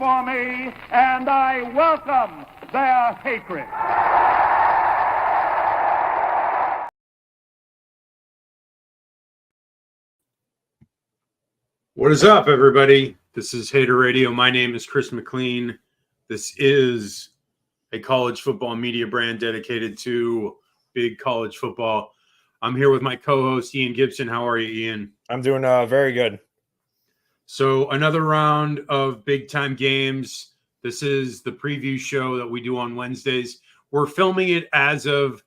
for me, and I welcome their hatred. What is up, everybody? This is Hater Radio. My name is Chris McLean. This is a college football media brand dedicated to big college football. I'm here with my co-host, Ian Gibson. How are you, Ian? I'm doing very good. So another round of big-time games. This is the preview show that we do on Wednesdays. We're filming it as of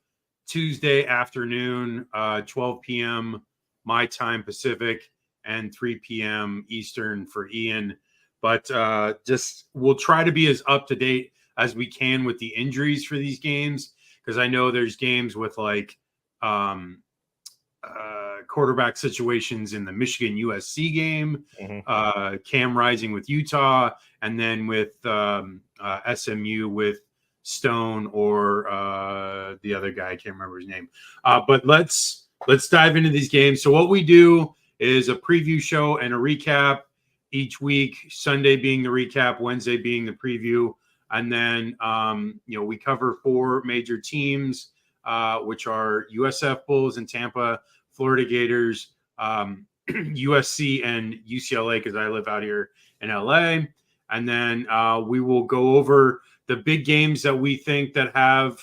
Tuesday afternoon, 12 p.m. my time Pacific, and 3 p.m. Eastern for Ian. But we'll try to be as up-to-date as we can with the injuries for these games, because I know there's games with like quarterback situations in the Michigan USC game, Cam Rising with Utah, and then with SMU with Stone or the other guy, I can't remember his name. But let's dive into these games. So what we do is a preview show and a recap each week, Sunday being the recap, Wednesday being the preview. And then, we cover four major teams, which are USF Bulls in Tampa, Florida Gators, USC, and UCLA, because I live out here in LA. And then we will go over the big games that we think that have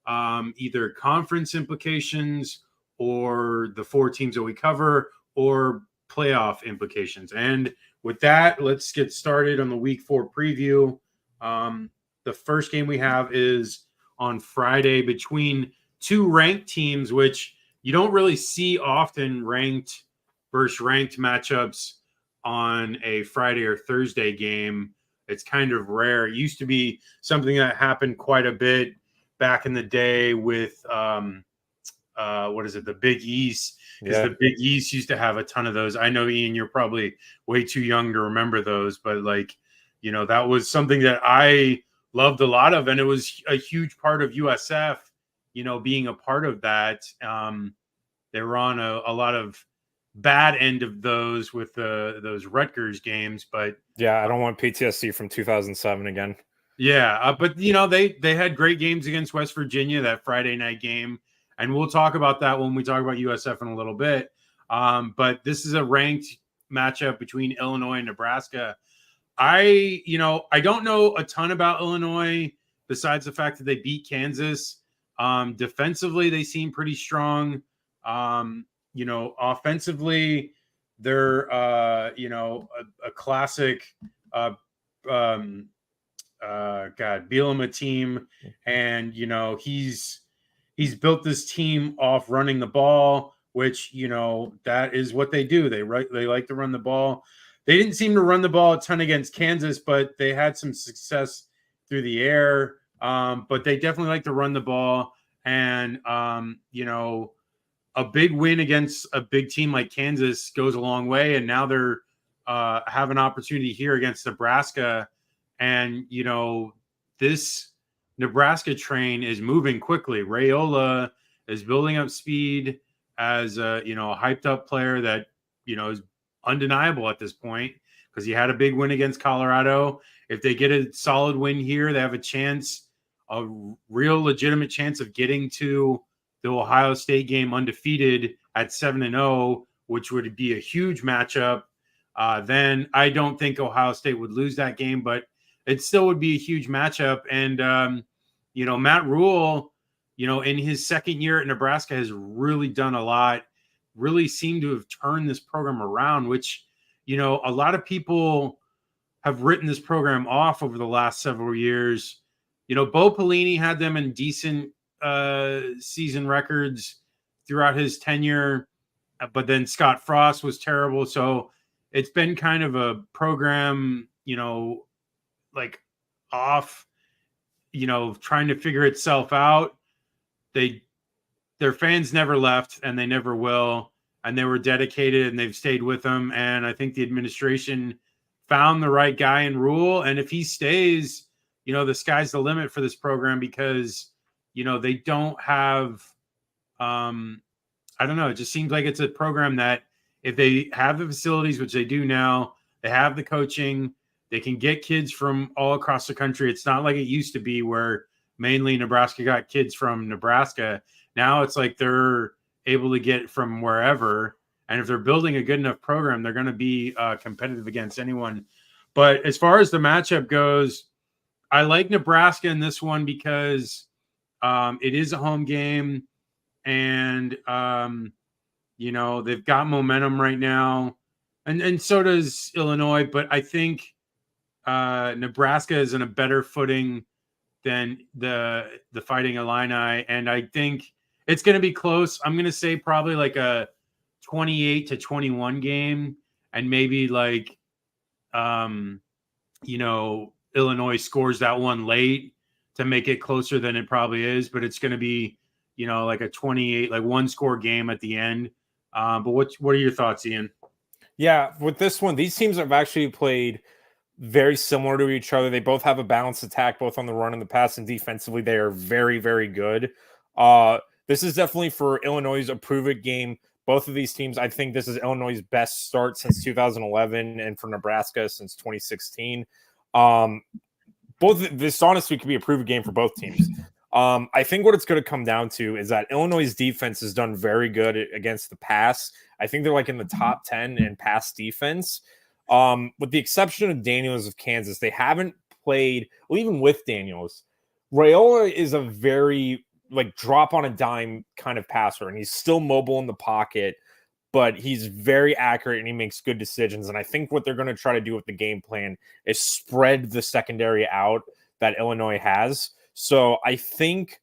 either conference implications or the four teams that we cover or playoff implications. And with that, let's get started on the week 4 preview. The first game we have is on Friday between two ranked teams, which you don't really see often, ranked versus ranked matchups on a Friday or Thursday game. It's kind of rare. It used to be something that happened quite a bit back in the day with the Big East, because the Big East used to have a ton of those. I know, Ian, you're probably way too young to remember those, but that was something that I loved a lot of, and it was a huge part of USF, being a part of that. They were on a lot of bad end of those with those Rutgers games, but I don't want PTSD from 2007 again. But they had great games against West Virginia, that Friday night game, and we'll talk about that when we talk about USF in a little bit. But this is a ranked matchup between Illinois and Nebraska. I don't know a ton about Illinois besides the fact that they beat Kansas. Defensively, they seem pretty strong. Offensively, they're a classic Bielema team, and he's built this team off running the ball, which that is what they do. They like to run the ball. They didn't seem to run the ball a ton against Kansas, but they had some success through the air. But they definitely like to run the ball, and a big win against a big team like Kansas goes a long way. And now they're have an opportunity here against Nebraska. And, this Nebraska train is moving quickly. Raiola is building up speed as a hyped up player that, is undeniable at this point, because he had a big win against Colorado. If they get a solid win here, they have a real legitimate chance of getting to the Ohio State game undefeated at 7-0, which would be a huge matchup. Then I don't think Ohio State would lose that game, but it still would be a huge matchup. And, Matt Rule, in his second year at Nebraska has really done a lot, really seemed to have turned this program around, which, a lot of people have written this program off over the last several years. Bo Pelini had them in decent season records throughout his tenure, but then Scott Frost was terrible. So it's been kind of a program, off, trying to figure itself out. Their fans never left, and they never will. And they were dedicated, and they've stayed with them. And I think the administration found the right guy in Rule. And if he stays, the sky's the limit for this program, because, they don't have, I don't know. It just seems like it's a program that if they have the facilities, which they do now, they have the coaching, They can get kids from all across the country. It's not like it used to be where mainly Nebraska got kids from Nebraska. Now it's like they're able to get from wherever. And if they're building a good enough program, they're going to be competitive against anyone. But as far as the matchup goes, I like Nebraska in this one because it is a home game. And, they've got momentum right now. And so does Illinois. But I think Nebraska is in a better footing than the Fighting Illini. And I think it's going to be close. I'm going to say probably like a 28-21 game, and maybe like Illinois scores that one late to make it closer than it probably is, but it's going to be like a 28, like one score game at the end. But what are your thoughts, Ian? Yeah, with this one, these teams have actually played very similar to each other. They both have a balanced attack, both on the run and the pass, and defensively they are very, very good. This is definitely for Illinois' a prove-it game. Both of these teams, I think this is Illinois' best start since 2011, and for Nebraska since 2016. This honestly could be a prove-it game for both teams. I think what it's going to come down to is that Illinois' defense has done very good against the pass. I think they're like in the top 10 in pass defense. With the exception of Daniels of Kansas, they haven't played, well, even with Daniels, Raiola is a very like drop on a dime kind of passer, and he's still mobile in the pocket, but he's very accurate and he makes good decisions. And I think what they're going to try to do with the game plan is spread the secondary out that Illinois has. So I think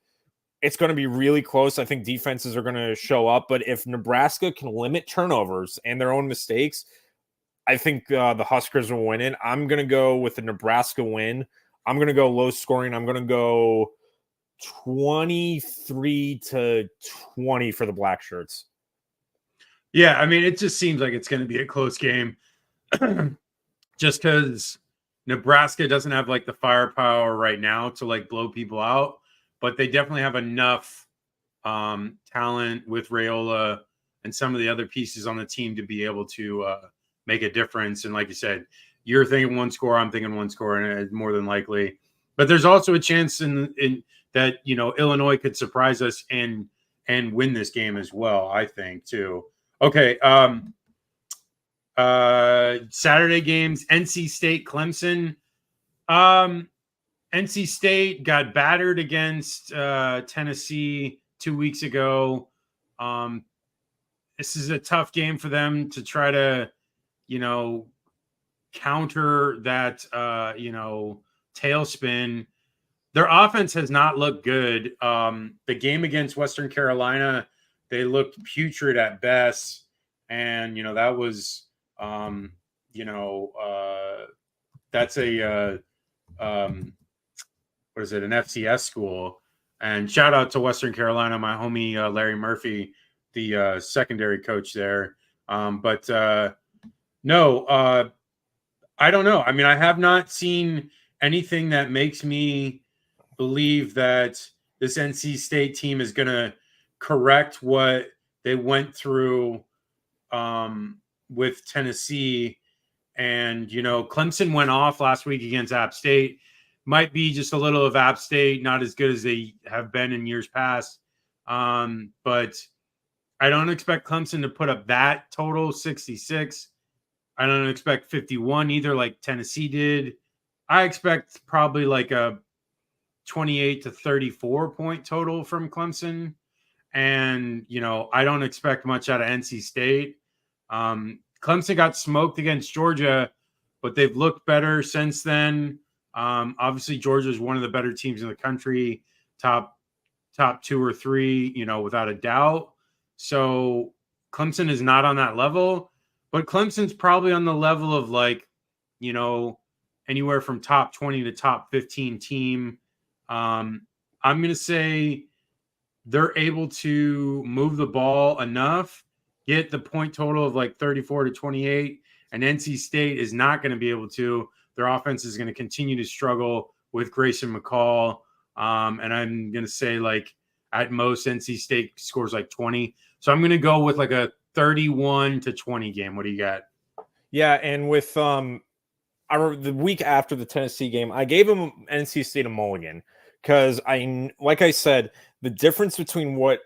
it's going to be really close. I think defenses are going to show up, but if Nebraska can limit turnovers and their own mistakes, I think the Huskers will win it. I'm going to go with the Nebraska win. I'm going to go low scoring. I'm going to go 23-20 for the Black Shirts. Yeah, I mean, it just seems like it's going to be a close game just because Nebraska doesn't have like the firepower right now to like blow people out, but they definitely have enough talent with Raiola and some of the other pieces on the team to be able to make a difference. And like you said, you're thinking one score, I'm thinking one score, and it's more than likely. But there's also a chance in that Illinois could surprise us and win this game as well, I think, too. Okay, Saturday games, NC State, Clemson. NC State got battered against Tennessee 2 weeks ago. This is a tough game for them to try to, counter that, tailspin. Their offense has not looked good. The game against Western Carolina, they looked putrid at best. And, that was, that's a, what is it, an FCS school. And shout out to Western Carolina, my homie Larry Murphy, the secondary coach there. No, I don't know. I mean, I have not seen anything that makes me believe that this NC State team is going to correct what they went through with Tennessee. And, Clemson went off last week against App State. Might be just a little of App State, not as good as they have been in years past. But I don't expect Clemson to put up that total, 66. I don't expect 51 either, like Tennessee did. I expect probably like a 28-34 point total from Clemson. And, I don't expect much out of NC State. Clemson got smoked against Georgia, but they've looked better since then. Obviously, Georgia is one of the better teams in the country, top 2 or 3, without a doubt. So Clemson is not on that level, but Clemson's probably on the level of like, anywhere from top 20 to top 15 team. I'm going to say they're able to move the ball enough, get the point total of like 34-28, and NC State is not going to be able to. Their offense is going to continue to struggle with Grayson McCall. And I'm going to say like at most NC State scores like 20. So I'm going to go with like a 31-20 game. What do you got? Yeah, and with the week after the Tennessee game, I gave him NC State a mulligan because like I said, the difference between what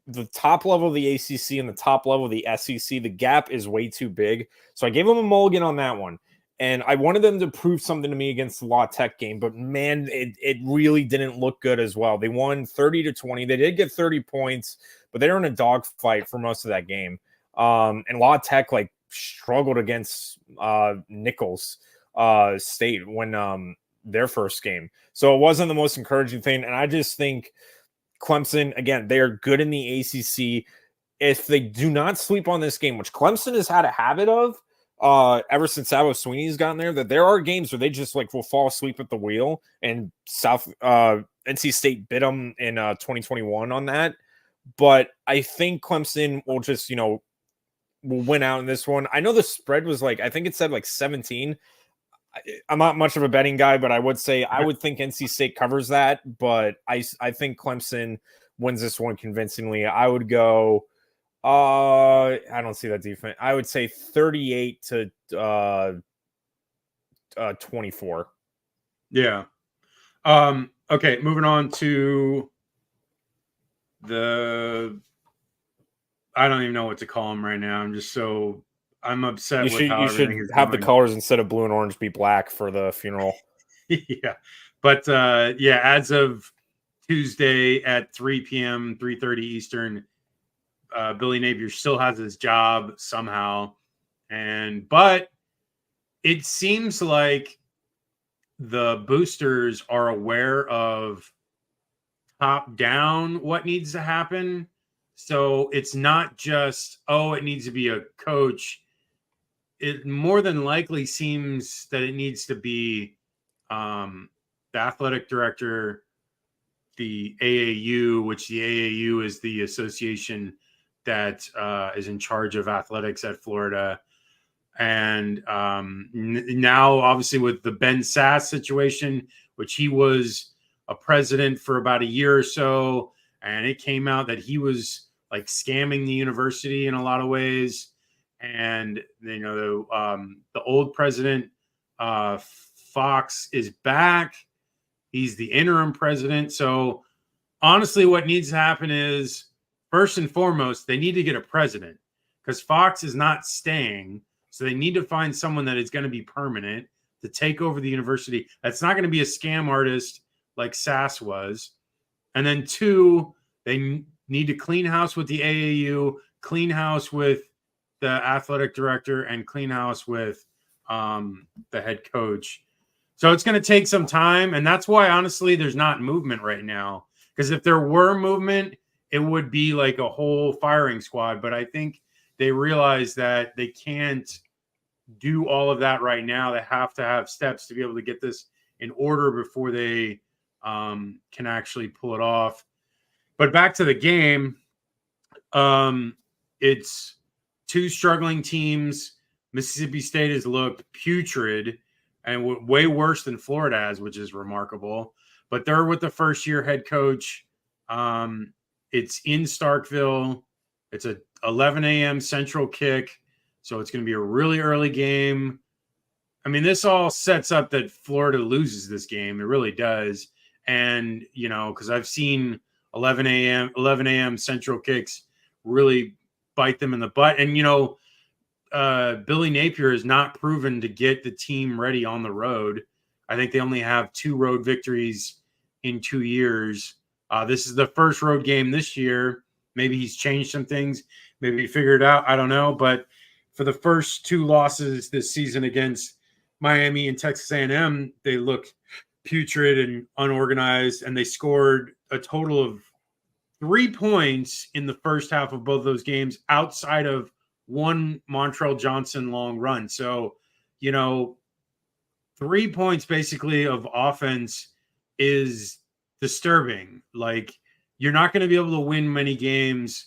the top level of the ACC and the top level of the SEC, the gap is way too big. So I gave him a mulligan on that one. And I wanted them to prove something to me against the La Tech game, but man, it really didn't look good as well. They won 30-20. They did get 30 points, but they were in a dogfight for most of that game. And La Tech like struggled against Nichols State when their first game. So it wasn't the most encouraging thing. And I just think Clemson, again, they are good in the ACC. If they do not sleep on this game, which Clemson has had a habit of, ever since Sabo Sweeney's gotten there, that there are games where they just like will fall asleep at the wheel, and NC State bit them in 2021 on that. But I think Clemson will just, will win out in this one. I know the spread was I think it said 17. I'm not much of a betting guy, but I would say I would think NC State covers that, but I think Clemson wins this one convincingly. I would go I don't see that defense. I would say 38 to 24. Yeah. Okay, moving on to I don't even know what to call them right now. I'm upset with how everything is have going. The colors instead of blue and orange be black for the funeral. Yeah. But as of Tuesday at 3 p.m., 3:30 Eastern, Billy Napier still has his job somehow. But it seems like the boosters are aware of top down what needs to happen. So it's not just, it needs to be a coach. It more than likely seems that it needs to be the athletic director, the AAU, which the AAU is the association that is in charge of athletics at Florida. And now, obviously, with the Ben Sass situation, which he was a president for about a year or so, and it came out that he was scamming the university in a lot of ways. And the old president, Fox, is back. He's the interim president. So honestly, what needs to happen is, first and foremost, they need to get a president, because Fox is not staying. So they need to find someone that is going to be permanent to take over the university. That's not going to be a scam artist like Sass was. And then 2, they need to clean house with the AAU, clean house with the athletic director, and clean house with the head coach. So it's going to take some time. And that's why, honestly, there's not movement right now. Because if there were movement, it would be like a whole firing squad. But I think they realize that they can't do all of that right now. They have to have steps to be able to get this in order before they can actually pull it off. But back to the game, it's 2 struggling teams. Mississippi State has looked putrid and way worse than Florida has, which is remarkable. But they're with the first-year head coach. It's in Starkville. It's a 11 a.m. Central kick, so it's going to be a really early game. I mean, this all sets up that Florida loses this game. It really does. And, because I've seen 11 a.m. Central kicks really bite them in the butt. And, Billy Napier has not proven to get the team ready on the road. I think they only have 2 road victories in 2 years. This is the first road game this year. Maybe he's changed some things. Maybe he figured it out. I don't know. But for the first 2 losses this season against Miami and Texas A&M, they look putrid and unorganized, and they scored a total of 3 points in the first half of both those games outside of one Montrell Johnson long run. So, 3 points basically of offense is disturbing. You're not going to be able to win many games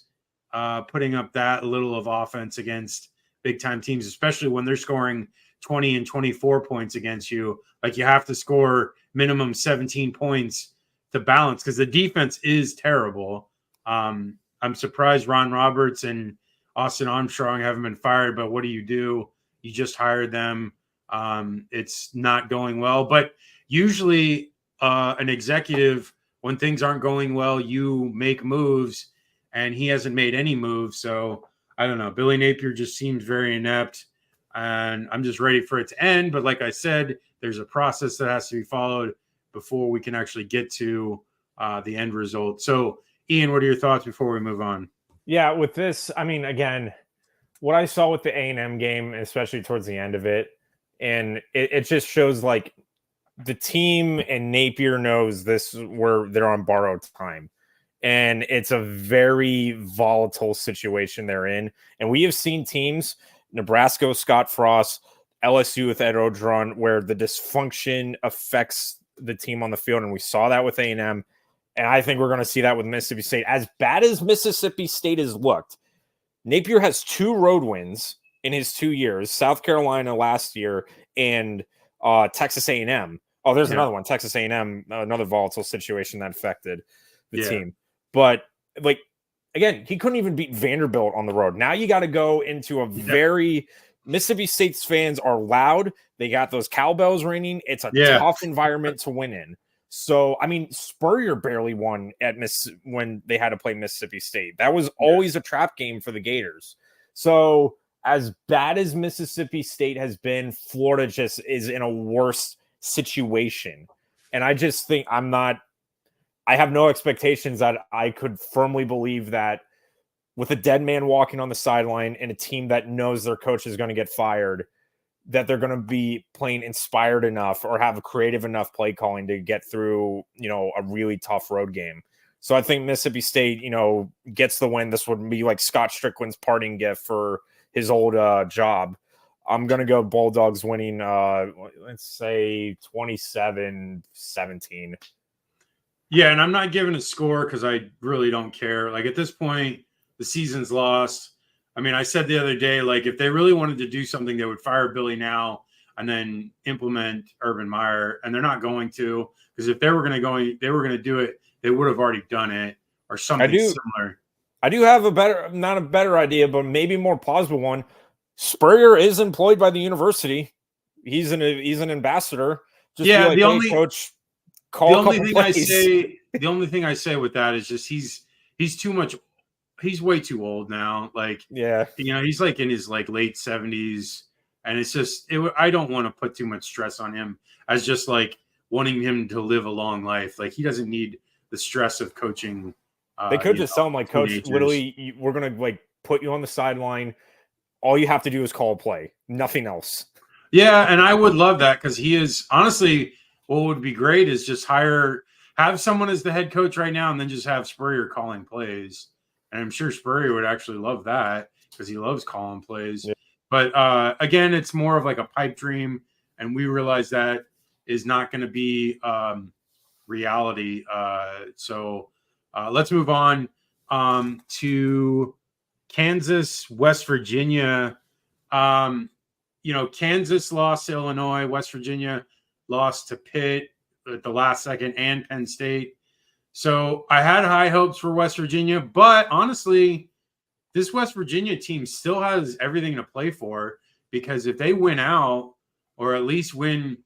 putting up that little of offense against big-time teams, especially when they're scoring 20 and 24 points against you. You have to score minimum 17 points to balance, because the defense is terrible. I'm surprised Ron Roberts and Austin Armstrong haven't been fired, but what do? You just hired them. It's not going well, but usually an executive, when things aren't going well, you make moves, and he hasn't made any moves. So I don't know. Billy Napier just seems very inept, and I'm just ready for it to end. But like I said, there's a process that has to be followed before we can actually get to the end result. So, Ian, what are your thoughts before we move on? Yeah, with this, I mean, again, what I saw with the A&M game, especially towards the end of it, and it just shows like the team and Napier knows this where they're on borrowed time. And it's a very volatile situation they're in. And we have seen teams, Nebraska with Scott Frost, LSU with Ed Orgeron, where the dysfunction affects the team on the field. And we saw that with A&M. And I think we're going to see that with Mississippi State. As bad as Mississippi State has looked, Napier has 2 road wins in his 2 years, South Carolina last year and Texas A&M. Oh, there's another one, Texas A&M, another volatile situation that affected the team. But, like, again, he couldn't even beat Vanderbilt on the road. Now you got to go into a very – Mississippi State's fans are loud. They got those cowbells ringing. It's a tough environment to win in. So, I mean, Spurrier barely won at when they had to play Mississippi State. That was always a trap game for the Gators. So, as bad as Mississippi State has been, Florida just is in a worse situation. And I just think I have no expectations that I could firmly believe that with a dead man walking on the sideline and a team that knows their coach is going to get fired, that they're going to be playing inspired enough or have a creative enough play calling to get through, a really tough road game. So I think Mississippi State, gets the win. This would be like Scott Strickland's parting gift for his old job. I'm going to go Bulldogs winning, let's say 27-17. Yeah, and I'm not giving a score because I really don't care. Like, at this point, the season's lost. I mean, I said the other day, like, if they really wanted to do something, they would fire Billy now and then implement Urban Meyer, and they're not going to, because if they were going to do it, they would have already done it or something similar. I do have not a better idea, but maybe more plausible one. Spurrier is employed by the university. He's an ambassador. Just be like, hey, coach, call a couple plays. The only thing I say with that is just he's too much. He's way too old now. Like, he's like in his like late 70s, and it's just I don't want to put too much stress on him as just like wanting him to live a long life. Like, he doesn't need the stress of coaching. They could just tell him, like, coach, literally, we're gonna like put you on the sideline. All you have to do is call a play, nothing else. Yeah, and I would love that because he is honestly. What would be great is just have someone as the head coach right now, and then just have Spurrier calling plays. And I'm sure Spurrier would actually love that because he loves calling plays. Yeah. But again, it's more of like a pipe dream, and we realize that is not going to be reality. So let's move on to Kansas, West Virginia. Kansas lost to Illinois. West Virginia lost to Pitt at the last second, and Penn State. So I had high hopes for West Virginia, but honestly, this West Virginia team still has everything to play for, because if they win out, or at least win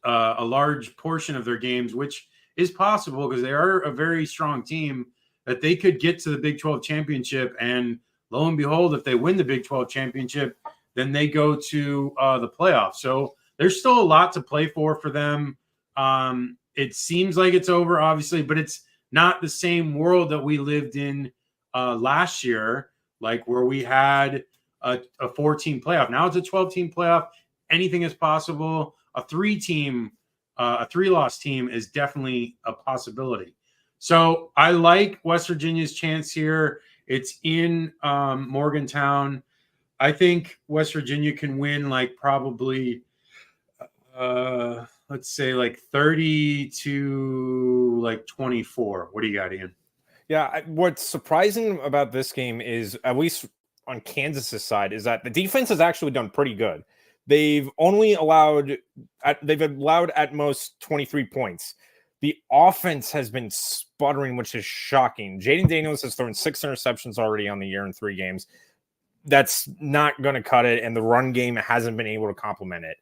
a large portion of their games, which is possible because they are a very strong team, that they could get to the Big 12 championship. And lo and behold, if they win the Big 12 championship, then they go to the playoffs. So there's still a lot to play for them. It seems like it's over, obviously, but it's not the same world that we lived in last year, like where we had a 4-team playoff. Now it's a 12-team playoff. Anything is possible. A 3-loss team is definitely a possibility. So I like West Virginia's chance here. It's in Morgantown. I think West Virginia can win like probably let's say like 30-24. What do you got, Ian? Yeah, what's surprising about this game is, at least on Kansas's side, is that the defense has actually done pretty good. They've allowed at most 23 points. The offense has been sputtering, which is shocking. Jaden Daniels has thrown 6 interceptions already on the year in 3 games. That's not going to cut it, and the run game hasn't been able to complement it.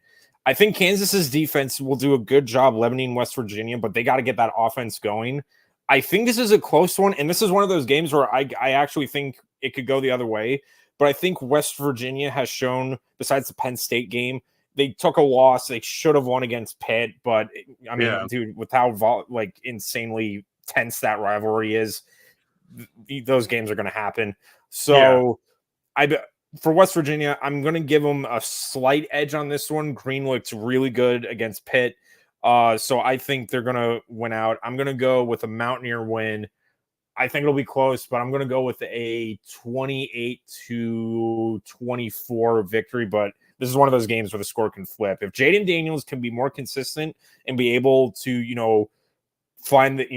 I think Kansas's defense will do a good job limiting West Virginia, but they got to get that offense going. I think this is a close one, and this is one of those games where I actually think it could go the other way. But I think West Virginia has shown, besides the Penn State game, they took a loss. They should have won against Pitt, but I mean, dude, with how insanely tense that rivalry is, those games are going to happen. So, for West Virginia, I'm going to give them a slight edge on this one. Green looks really good against Pitt. So I think they're going to win out. I'm going to go with a Mountaineer win. I think it'll be close, but I'm going to go with a 28-24 victory. But this is one of those games where the score can flip. If Jaden Daniels can be more consistent and be able to, find that,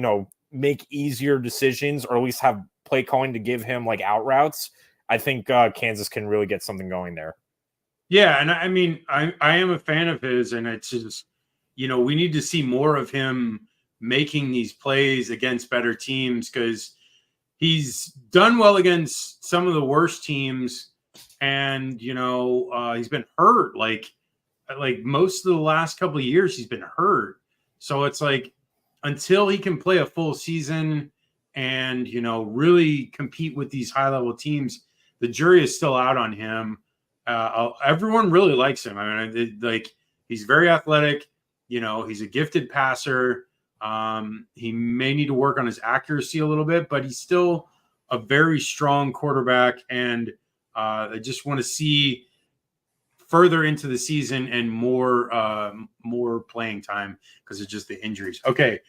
make easier decisions, or at least have play calling to give him like out routes, I think Kansas can really get something going there. Yeah, and I mean, I am a fan of his, and it's just, we need to see more of him making these plays against better teams, because he's done well against some of the worst teams, and he's been hurt like most of the last couple of years he's been hurt. So it's like, until he can play a full season and really compete with these high level teams, the jury is still out on him. Everyone really likes him. I mean, he's very athletic. He's a gifted passer. He may need to work on his accuracy a little bit, but he's still a very strong quarterback. And I just want to see further into the season and more playing time because of just the injuries. Okay,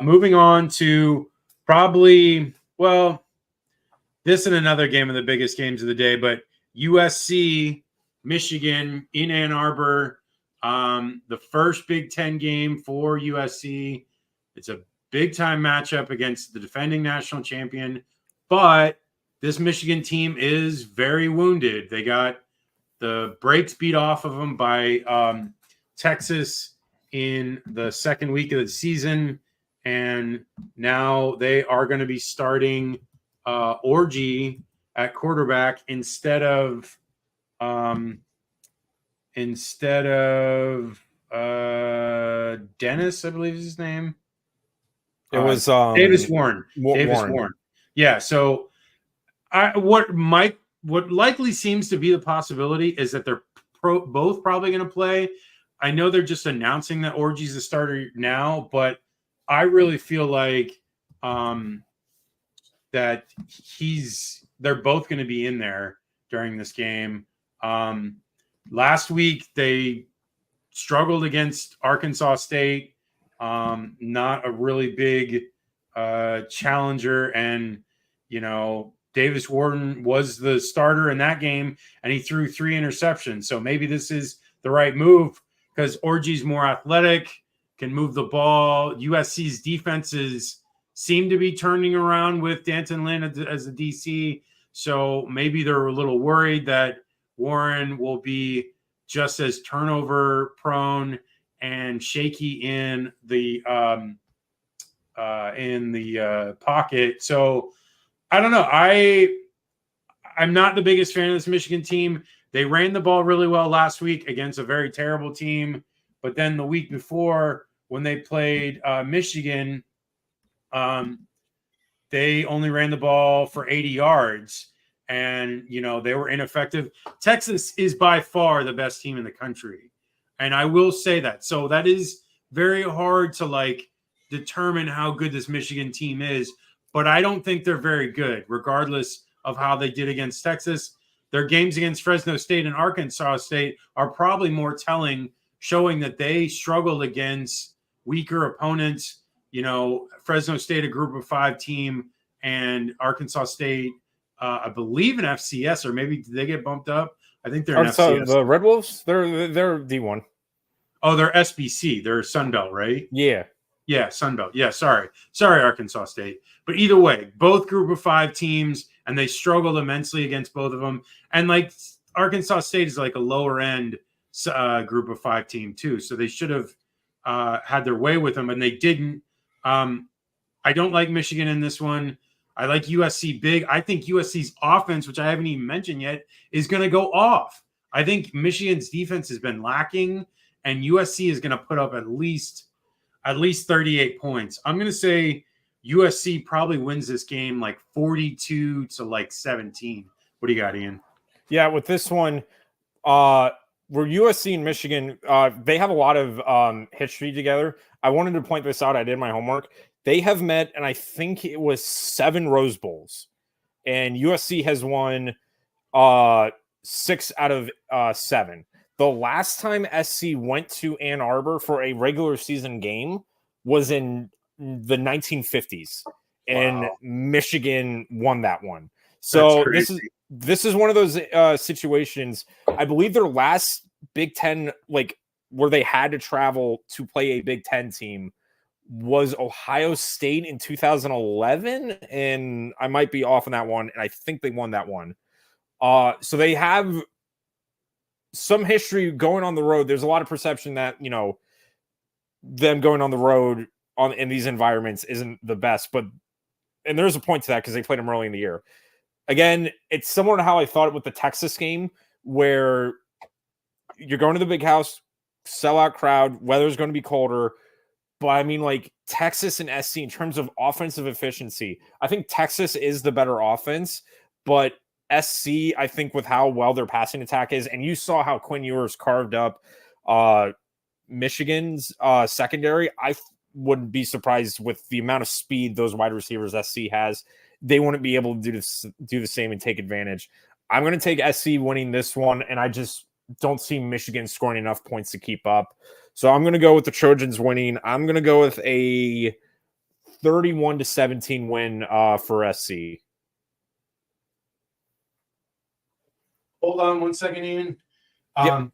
moving on to probably, this is another game of the biggest games of the day, but USC, Michigan in Ann Arbor. The first Big Ten game for USC. It's a big-time matchup against the defending national champion, but this Michigan team is very wounded. They got the brakes beat off of them by Texas in the second week of the season, and now they are going to be starting Orgy at quarterback instead of Dennis, I believe is his name. It was Davis Warren. Davis Warren. Yeah. So what likely seems to be the possibility is that they're both probably going to play. I know they're just announcing that Orgy's the starter now, but I really feel like that they're both going to be in there during this game. Last week they struggled against Arkansas State. Not a really big challenger, and Davis Warren was the starter in that game, and he threw 3 interceptions. So maybe this is the right move because Orgy's more athletic, can move the ball. USC's defenses seem to be turning around with Danton Lynn as the DC. So maybe they're a little worried that Warren will be just as turnover prone and shaky in the pocket. So I don't know. I'm not the biggest fan of this Michigan team. They ran the ball really well last week against a very terrible team. But then the week before, when they played Michigan, they only ran the ball for 80 yards. And, they were ineffective. Texas is by far the best team in the country. And I will say that. So that is very hard to determine how good this Michigan team is. But I don't think they're very good, regardless of how they did against Texas. Their games against Fresno State and Arkansas State are probably more telling, showing that they struggled against weaker opponents. Fresno State, a group of 5 team, and Arkansas State, I believe an FCS, or maybe did they get bumped up? I think they're an FCS. The Red Wolves, they're D1. Oh, they're SBC. They're Sunbelt, right? Yeah. Yeah, Sunbelt. Yeah, sorry, Arkansas State. But either way, both group of 5 teams, and they struggled immensely against both of them. And Arkansas State is a lower end group of 5 team too, so they should have had their way with them, and they didn't. I don't like Michigan in this one. I like USC big. I think USC's offense, which I haven't even mentioned yet, is going to go off. I think Michigan's defense has been lacking, and USC is going to put up at least 38 points. I'm going to say USC probably wins this game like 42 to like 17. What do you got, Ian? Yeah, with this one, where USC and Michigan, they have a lot of history together. I wanted to point this out. I did my homework. They have met, and I think it was 7 Rose Bowls, and USC has won 6 out of 7. The last time SC went to Ann Arbor for a regular season game was in the 1950s, and Michigan won that one. So this is one of those situations. I believe their last Big Ten, like where they had to travel to play a Big Ten team, was Ohio State in 2011, and I might be off on that one, and I think they won that one. So they have some history going on the road. There's a lot of perception that, you know, them going on the road in these environments isn't the best, and there's a point to that because they played them early in the year. Again, it's similar to how I thought it with the Texas game, where you're going to the big house, sellout crowd, weather's going to be colder. But I mean, like Texas and SC in terms of offensive efficiency, I think Texas is the better offense, but SC, I think with how well their passing attack is, and you saw how Quinn Ewers carved up Michigan's secondary, I wouldn't be surprised with the amount of speed those wide receivers SC has. They wouldn't be able to do the same and take advantage. I'm going to take SC winning this one, and I just don't see Michigan scoring enough points to keep up. So I'm going to go with the Trojans winning. I'm going to go with a 31-17 win for SC. Hold on 1 second, Ian. Yep.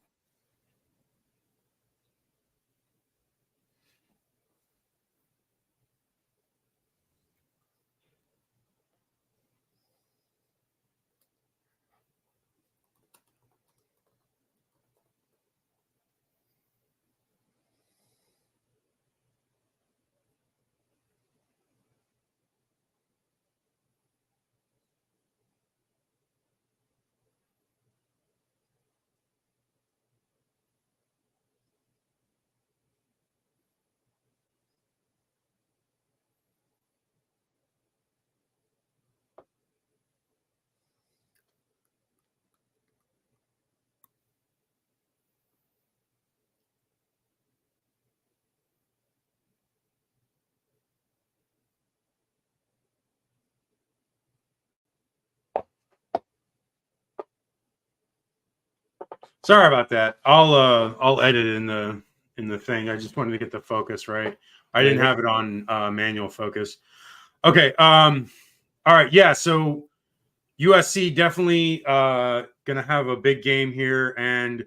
Sorry about that. I'll edit in the thing. I just wanted to get the focus right. I didn't have it on manual focus. Okay. All right. Yeah. So USC definitely gonna have a big game here, and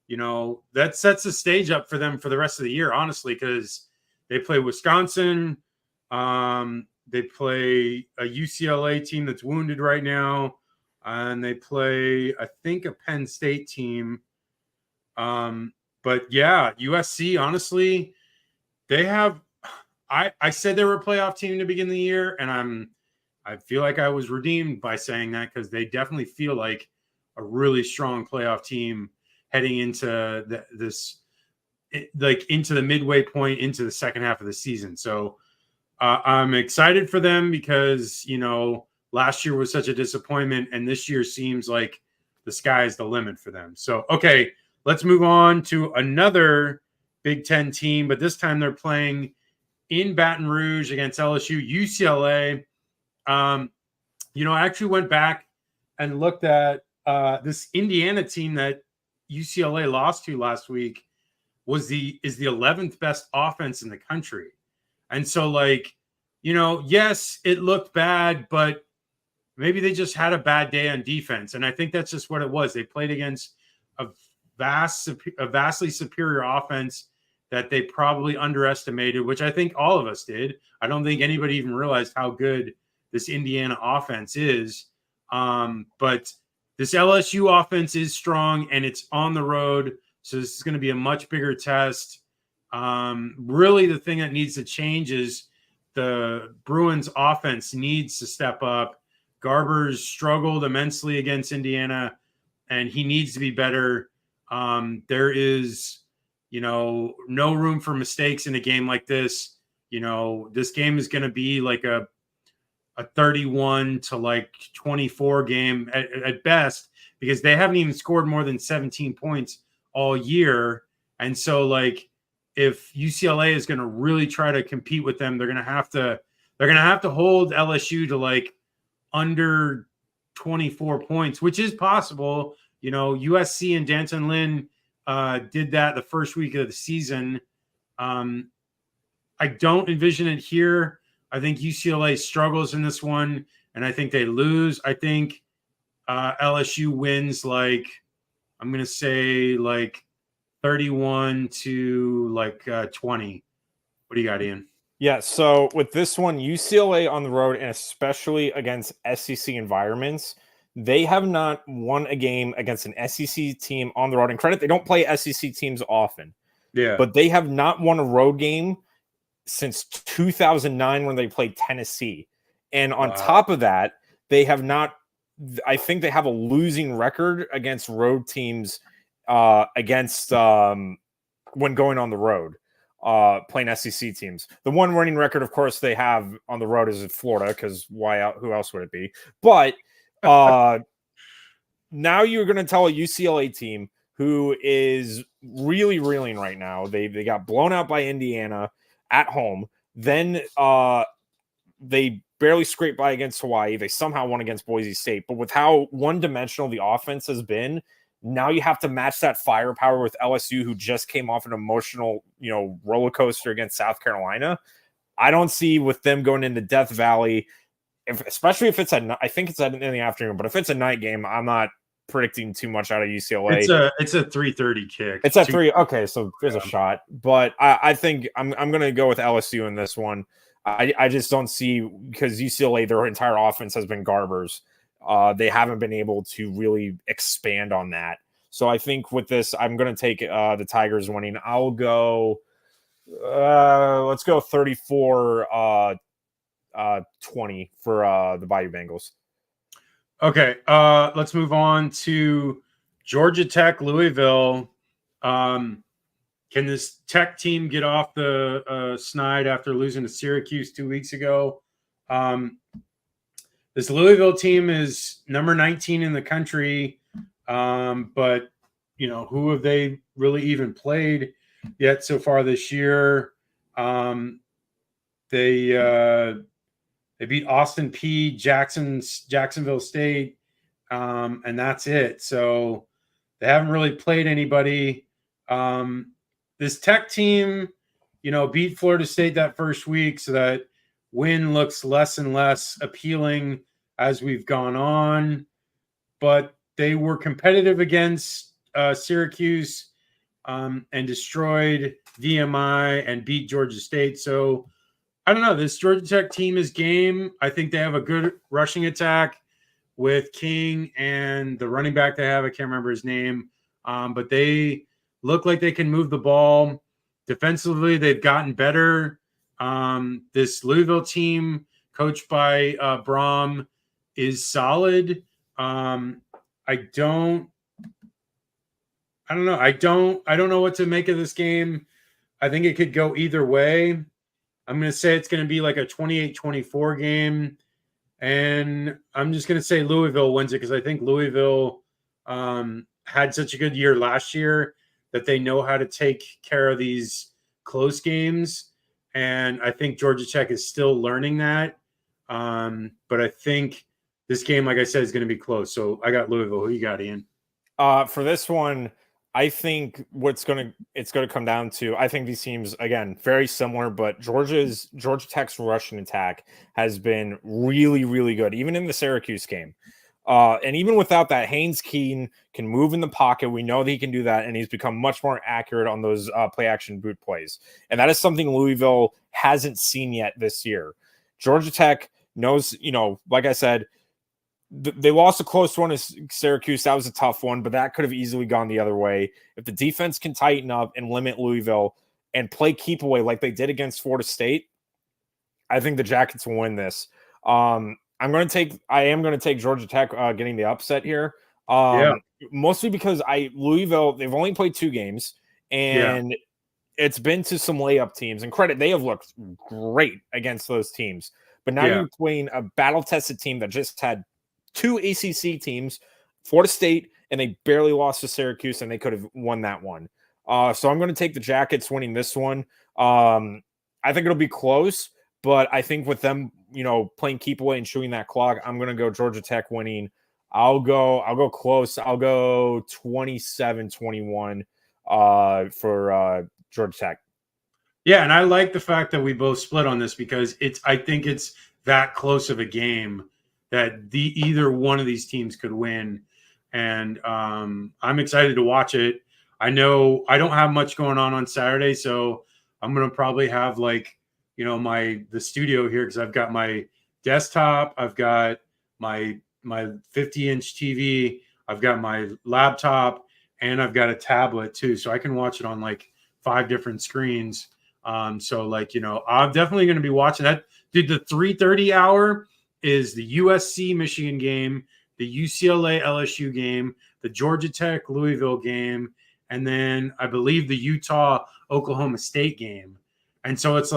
you know that sets the stage up for them for the rest of the year, honestly, because they play Wisconsin. They play a UCLA team that's wounded right now, and they play, I think, a Penn State team. But yeah, USC, honestly, they have. I said they were a playoff team to begin the year, and I feel like I was redeemed by saying that because they definitely feel like a really strong playoff team heading into into the midway point into the second half of the season. So I'm excited for them because, you know, last year was such a disappointment, and this year seems like the sky's the limit for them. So, okay, let's move on to another Big Ten team, but this time they're playing in Baton Rouge against LSU. UCLA. You know, I actually went back and looked at this Indiana team that UCLA lost to last week is the 11th best offense in the country. And so, like, you know, yes, it looked bad, but maybe they just had a bad day on defense. And I think that's just what it was. They played against a vastly superior offense that they probably underestimated, which I think all of us did. I don't think anybody even realized how good this Indiana offense is. But this LSU offense is strong, and it's on the road. So this is going to be a much bigger test. Really, the thing that needs to change is the Bruins offense needs to step up. Garber's struggled immensely against Indiana, and he needs to be better. There is no room for mistakes in a game like this. This game is going to be like a 31 to like 24 game at best, because they haven't even scored more than 17 points all year. And so like if UCLA is going to really try to compete with them, they're going to have to hold LSU to like under 24 points, which is possible. USC and D'Anton Lynn did that the first week of the season. I don't envision it here. I think UCLA struggles in this one, and I think they lose. I think LSU wins like, I'm going to say like 31 to like 20. What do you got, Ian? Yeah, so with this one, UCLA on the road, and especially against SEC environments, they have not won a game against an SEC team on the road. And credit, they don't play SEC teams often. Yeah. But they have not won a road game since 2009 when they played Tennessee. And on top of that, they have not, I think they have a losing record against road teams against when going on the road, playing SEC teams. The one winning record, of course, they have on the road is in Florida, because who else would it be? But now you're going to tell a UCLA team who is really reeling right now. They got blown out by Indiana at home. Then they barely scraped by against Hawaii. They somehow won against Boise State. But with how one-dimensional the offense has been, now you have to match that firepower with LSU, who just came off an emotional, roller coaster against South Carolina. I don't see with them going into Death Valley, especially if it's I think it's in the afternoon, but if it's a night game, I'm not predicting too much out of UCLA. It's a 3:30 kick. It's at 3. Okay, so there's a shot, but I think I'm going to go with LSU in this one. I just don't see, because UCLA, their entire offense has been garbers. They haven't been able to really expand on that. So I think with this, I'm going to take the Tigers winning. I'll go, let's go 34-20 for the Bayou Bengals. Okay, let's move on to Georgia Tech, Louisville. Can this Tech team get off the snide after losing to Syracuse 2 weeks ago? This Louisville team is number 19 in the country, but who have they really even played yet so far this year? They beat Austin Peay, Jacksonville State, and that's it. So they haven't really played anybody. This Tech team, beat Florida State that first week, so that win looks less and less appealing as we've gone on. But they were competitive against Syracuse and destroyed VMI and beat Georgia State. So I don't know. This Georgia Tech team is game. I think they have a good rushing attack with King and the running back they have. I can't remember his name, but they look like they can move the ball. Defensively, they've gotten better. This Louisville team, coached by Braum, is solid. I don't know. I don't know what to make of this game. I think it could go either way. I'm going to say it's going to be like a 28-24 game. And I'm just going to say Louisville wins it, because I think Louisville had such a good year last year that they know how to take care of these close games. And I think Georgia Tech is still learning that. But I think this game, like I said, is going to be close. So I got Louisville. Who you got, Ian? For this one, I think it's going to come down to, I think these teams, again, very similar, but Georgia Tech's rushing attack has been really, really good, even in the Syracuse game. And even without that, Haynes Keene can move in the pocket. We know that he can do that, and he's become much more accurate on those play action boot plays. And that is something Louisville hasn't seen yet this year. Georgia Tech knows, like I said, they lost a close one to Syracuse. That was a tough one, but that could have easily gone the other way. If the defense can tighten up and limit Louisville and play keep away like they did against Florida State, I think the Jackets will win this. I am going to take Georgia Tech getting the upset here. Mostly because Louisville, they've only played 2 games, and it's been to some layup teams, and credit, they have looked great against those teams. But now you're playing a battle-tested team that just had 2 ACC teams, Florida State, and they barely lost to Syracuse, and they could have won that one. So I'm going to take the Jackets winning this one. I think it'll be close, but I think with them, playing keep away and chewing that clock, I'm going to go Georgia Tech winning. I'll go close. I'll go 27-21 for Georgia Tech. Yeah, and I like the fact that we both split on this because I think it's that close of a game that either one of these teams could win. And I'm excited to watch it. I know I don't have much going on Saturday, so I'm going to probably have the studio here because I've got my desktop, I've got my 50-inch TV, I've got my laptop, and I've got a tablet too, so I can watch it on 5 different screens. I'm definitely going to be watching that. Dude, the 3:30 hour is the USC Michigan game, the UCLA LSU game, the Georgia Tech Louisville game, and then I believe the Utah Oklahoma State game. And so it's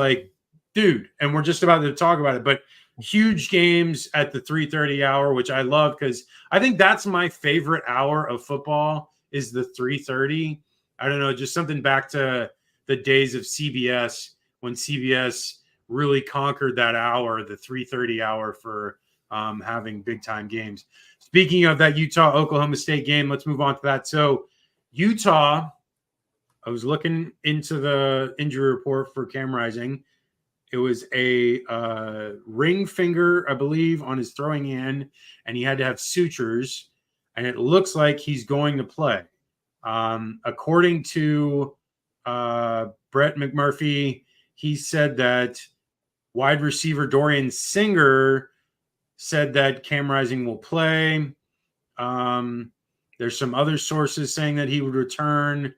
dude, and we're just about to talk about it, but huge games at the 3:30 hour, which I love because I think that's my favorite hour of football is the 3:30. I don't know, just something back to the days of CBS when CBS really conquered that hour, the 3:30 hour for having big time games. Speaking of that Utah Oklahoma State game, let's move on to that. So Utah, I was looking into the injury report for Cam Rising. It was a ring finger, I believe, on his throwing hand, and he had to have sutures, and it looks like he's going to play. According to Brett McMurphy, he said that wide receiver Dorian Singer said that Cam Rising will play. There's some other sources saying that he would return.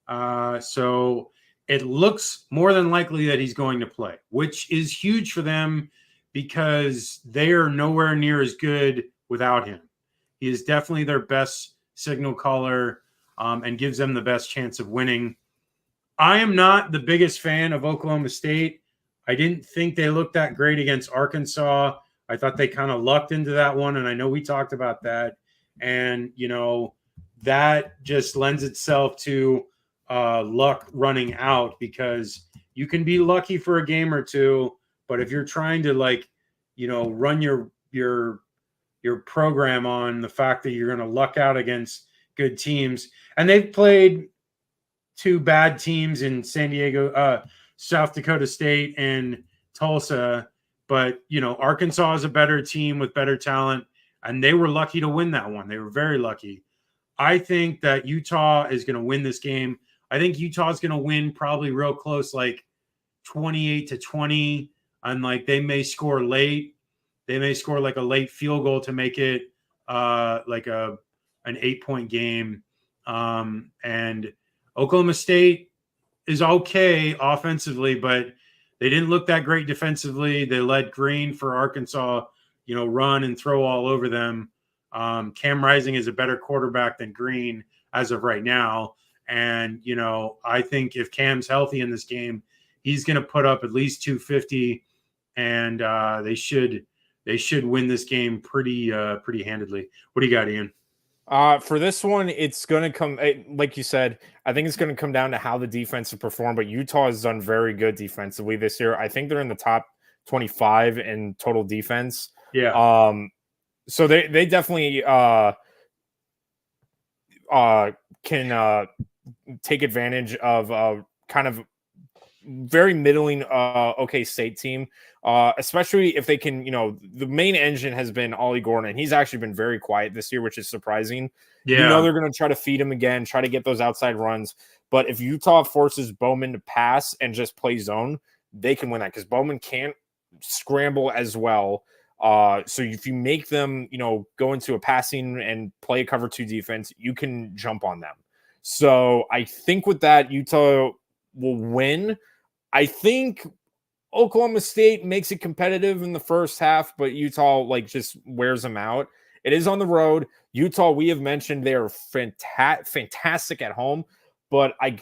So it looks more than likely that he's going to play, which is huge for them because they are nowhere near as good without him. He is definitely their best signal caller and gives them the best chance of winning. I am not the biggest fan of Oklahoma State. I didn't think they looked that great against Arkansas. I thought they kind of lucked into that one, and I know we talked about that. And, that just lends itself to luck running out because you can be lucky for a game or two, but if you're trying to run your program on the fact that you're going to luck out against good teams, and they've played 2 bad teams in San Diego, South Dakota State and Tulsa, but Arkansas is a better team with better talent, and they were lucky to win that one. They were very lucky. I think that Utah is going to win this game. I think Utah is going to win probably real close, 28-20, and they may score late. They may score a late field goal to make it an 8-point game. And Oklahoma State is okay offensively, but they didn't look that great defensively. They let Green for Arkansas, run and throw all over them. Cam Rising is a better quarterback than Green as of right now. And, I think if Cam's healthy in this game, he's going to put up at least 250, and they should win this game pretty handedly. What do you got, Ian? For this one, it's going to come, like you said, I think it's going to come down to how the defense will perform, but Utah has done very good defensively this year. I think they're in the top 25 in total defense. Yeah. So they definitely can take advantage of kind of very middling OK State team, especially if they can, the main engine has been Ollie Gordon, and he's actually been very quiet this year, which is surprising. Yeah. They're going to try to feed him again, try to get those outside runs. But if Utah forces Bowman to pass and just play zone, they can win that because Bowman can't scramble as well. So if you make them, go into a passing and play a cover 2 defense, you can jump on them. So I think with that, Utah will win. I think Oklahoma State makes it competitive in the first half, but Utah just wears them out. It is on the road. Utah, we have mentioned they are fantastic at home, but I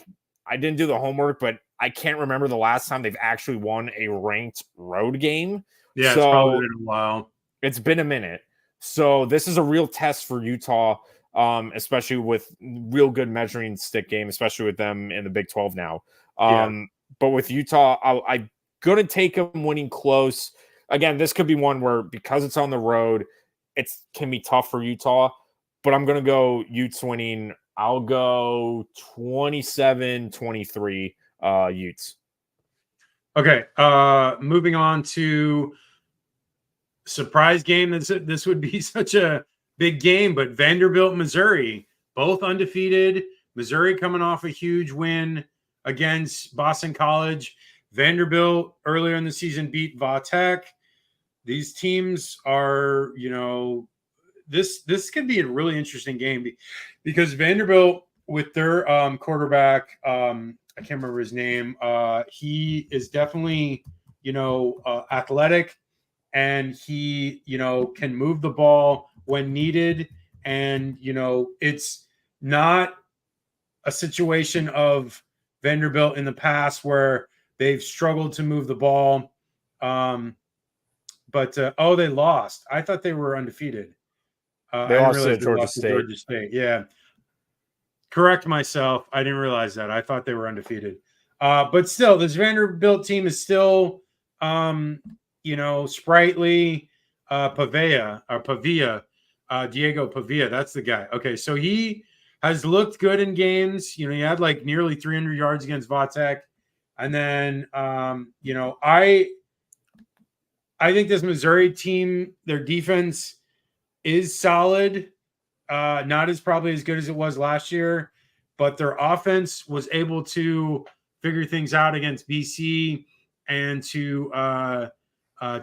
didn't do the homework, but I can't remember the last time they've actually won a ranked road game. Yeah, so it's probably been a while. It's been a minute. So this is a real test for Utah, especially with real good measuring stick game, especially with them in the Big 12 now. But with Utah, I'm going to take them winning close. Again, this could be one where, because it's on the road, it can be tough for Utah. But I'm going to go Utes winning. I'll go 27-23 Utes. Okay, moving on to surprise game. This would be such a big game, but Vanderbilt, Missouri, both undefeated. Missouri coming off a huge win against Boston College. Vanderbilt earlier in the season beat Va-Tech. These teams are, this could be a really interesting game because Vanderbilt with their quarterback, I can't remember his name. He is definitely, athletic, and he, can move the ball when needed. And, it's not a situation of Vanderbilt in the past where they've struggled to move the ball. But they lost. I thought they were undefeated. They lost to Georgia State. Georgia State. Yeah. Correct myself. I didn't realize that. I thought they were undefeated. But still, this Vanderbilt team is still, sprightly. Pavia, Diego Pavia. That's the guy. Okay, so he has looked good in games. He had like nearly 300 yards against Va-Tech. And then, I think this Missouri team, their defense is solid. Not as probably as good as it was last year, but their offense was able to figure things out against BC and to